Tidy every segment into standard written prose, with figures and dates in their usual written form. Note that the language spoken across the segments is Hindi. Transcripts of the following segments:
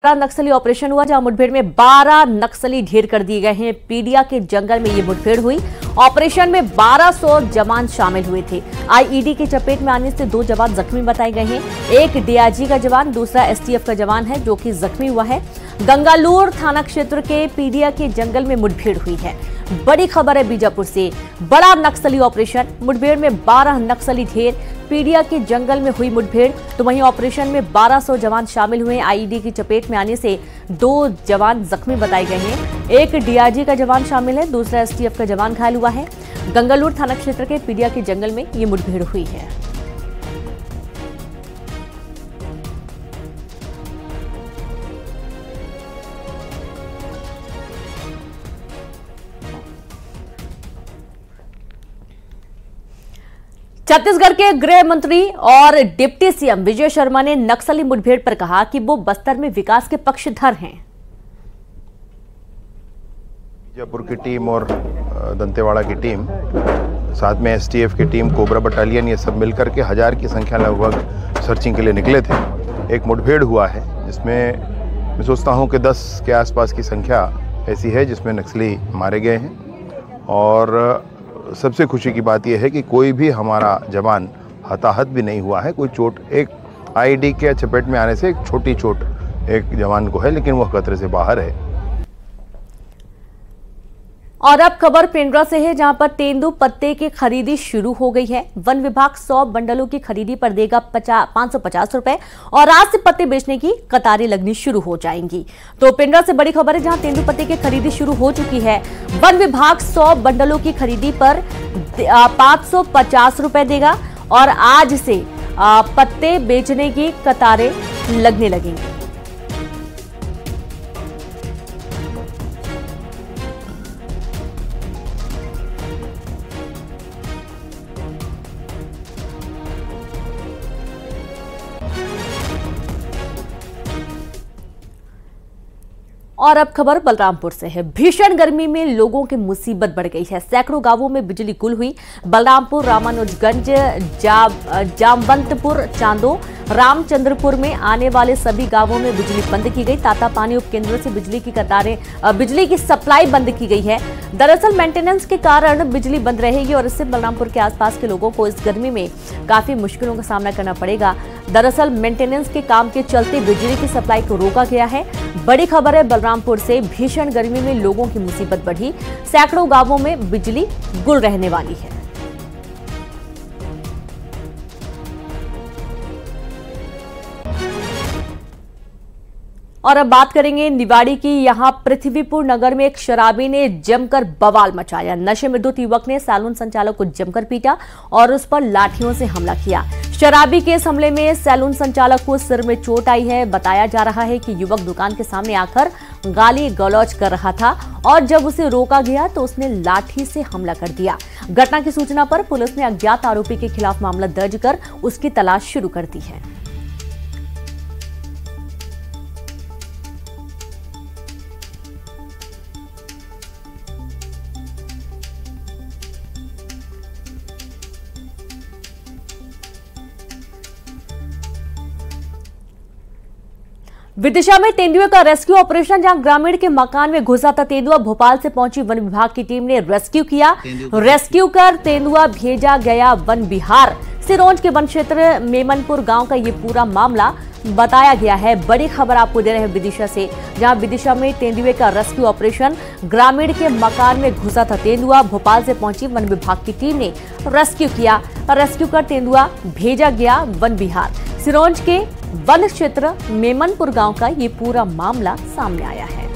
नक्सली ऑपरेशन हुआ जहां मुठभेड़ में 12 नक्सली ढेर कर दिए गए हैं। पीडिया के जंगल में ये मुठभेड़ हुई। ऑपरेशन में 1200 जवान शामिल हुए थे। आईईडी की चपेट में आने से 2 जवान जख्मी बताए गए हैं। एक डीआईजी का जवान, दूसरा एसटीएफ का जवान है जो कि जख्मी हुआ है। गंगालूर थाना क्षेत्र के पीडिया के जंगल में मुठभेड़ हुई है। बड़ी खबर है बीजापुर से। बड़ा नक्सली ऑपरेशन, मुठभेड़ में 12 नक्सली ढेर। पीडिया के जंगल में हुई मुठभेड़, तो वहीं ऑपरेशन में 1200 जवान शामिल हुए। आईईडी की चपेट में आने से 2 जवान जख्मी बताए गए हैं। एक डीआईजी का जवान शामिल है, दूसरा एसटीएफ का जवान घायल हुआ है। गंगालूर थाना क्षेत्र के पीडिया के जंगल में ये मुठभेड़ हुई है। छत्तीसगढ़ के गृह मंत्री और डिप्टी सीएम विजय शर्मा ने नक्सली मुठभेड़ पर कहा कि वो बस्तर में विकास के पक्षधर हैं। बीजापुर की टीम और दंतेवाड़ा की टीम, साथ में एसटीएफ की टीम, कोबरा बटालियन, ये सब मिलकर के 1000 की संख्या लगभग सर्चिंग के लिए निकले थे। एक मुठभेड़ हुआ है जिसमें मैं सोचता हूं कि 10 के आसपास की संख्या ऐसी है जिसमें नक्सली मारे गए हैं। और सबसे खुशी की बात यह है कि कोई भी हमारा जवान हताहत भी नहीं हुआ है। कोई चोट, एक आईईडी के चपेट में आने से एक छोटी चोट एक जवान को है, लेकिन वह खतरे से बाहर है। और अब खबर पेंड्रा से है, जहां पर तेंदू पत्ते की खरीदी शुरू हो गई है। वन विभाग 100 बंडलों की खरीदी पर देगा 550 रुपए और आज से पत्ते बेचने की कतारें लगनी शुरू हो जाएंगी। तो पेंड्रा से बड़ी खबर है, जहां तेंदू पत्ते की खरीदी शुरू हो चुकी है। वन विभाग 100 बंडलों की खरीदी पर 550 रुपए देगा और आज से पत्ते बेचने की कतारें लगने लगेंगी। और अब खबर बलरामपुर से है। भीषण गर्मी में लोगों की मुसीबत बढ़ गई है। सैकड़ों गांवों में बिजली गुल हुई। बलरामपुर, रामानुजगंज, जामवंतपुर, चांदो, रामचंद्रपुर में आने वाले सभी गांवों में बिजली बंद की गई। तातापानी उपकेंद्र से बिजली की सप्लाई बंद की गई है। दरअसल मेंटेनेंस के कारण बिजली बंद रहेगी और इससे बलरामपुर के आसपास के लोगों को इस गर्मी में काफी मुश्किलों का सामना करना पड़ेगा। दरअसल मेंटेनेंस के काम के चलते बिजली की सप्लाई को रोका गया है। बड़ी खबर है बलरामपुर से। भीषण गर्मी में लोगों की मुसीबत बढ़ी। सैकड़ों गांवों में बिजली गुल रहने वाली है। और अब बात करेंगे निवाड़ी की। यहां पृथ्वीपुर नगर में एक शराबी ने जमकर बवाल मचाया। नशे में धुत युवक ने सैलून संचालक को जमकर पीटा और उस पर लाठियों से हमला किया। शराबी के इस हमले में सैलून संचालक को सिर में चोट आई है। बताया जा रहा है कि युवक दुकान के सामने आकर गाली गलौज कर रहा था और जब उसे रोका गया तो उसने लाठी से हमला कर दिया। घटना की सूचना पर पुलिस ने अज्ञात आरोपी के खिलाफ मामला दर्ज कर उसकी तलाश शुरू कर दी है। विदिशा में तेंदुए का रेस्क्यू ऑपरेशन, जहां ग्रामीण के मकान में घुसा था तेंदुआ। भोपाल से पहुंची वन विभाग की टीम ने रेस्क्यू किया। रेस्क्यू कर तेंदुआ भेजा गया वन विहार। सिरोंज के वन क्षेत्र मेमनपुर गांव का ये पूरा मामला बताया गया है। बड़ी खबर आपको दे रहे हैं विदिशा से, जहां विदिशा में तेंदुए का रेस्क्यू ऑपरेशन, ग्रामीण के मकान में घुसा था तेंदुआ। भोपाल से पहुंची वन विभाग की टीम ने रेस्क्यू किया। रेस्क्यू कर तेंदुआ भेजा गया वन विहार। सिरोंज के वन क्षेत्र मेमनपुर गांव का ये पूरा मामला सामने आया है।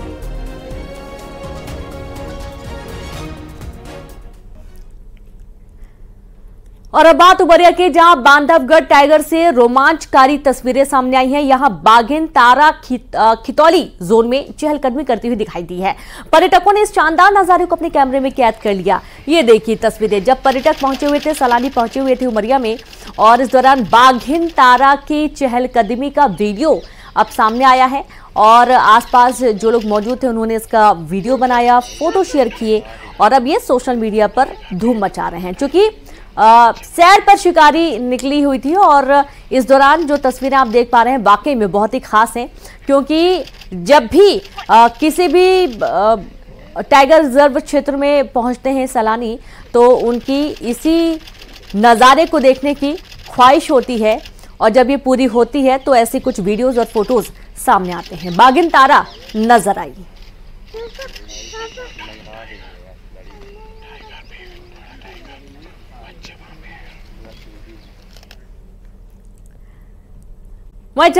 और अब बात उमरिया की, जहां बांधवगढ़ टाइगर से रोमांचकारी तस्वीरें सामने आई हैं। यहां बाघिन तारा खितौली जोन में चहलकदमी करती हुई दिखाई दी है। पर्यटकों ने इस शानदार नजारे को अपने कैमरे में कैद कर लिया। ये देखिए तस्वीरें, जब पर्यटक पहुंचे हुए थे, सैलानी पहुंचे हुए थे उमरिया में, और इस दौरान बाघिन तारा की चहलकदमी का वीडियो अब सामने आया है। और आसपास जो लोग मौजूद थे उन्होंने इसका वीडियो बनाया, फोटो शेयर किए और अब ये सोशल मीडिया पर धूम मचा रहे हैं। क्योंकि सैर पर शिकारी निकली हुई थी और इस दौरान जो तस्वीरें आप देख पा रहे हैं वाकई में बहुत ही खास हैं, क्योंकि जब भी किसी भी टाइगर रिजर्व क्षेत्र में पहुंचते हैं सैलानी तो उनकी इसी नज़ारे को देखने की ख्वाहिश होती है और जब ये पूरी होती है तो ऐसी कुछ वीडियोस और फोटोज सामने आते हैं। बागिन तारा नजर आई। वहीं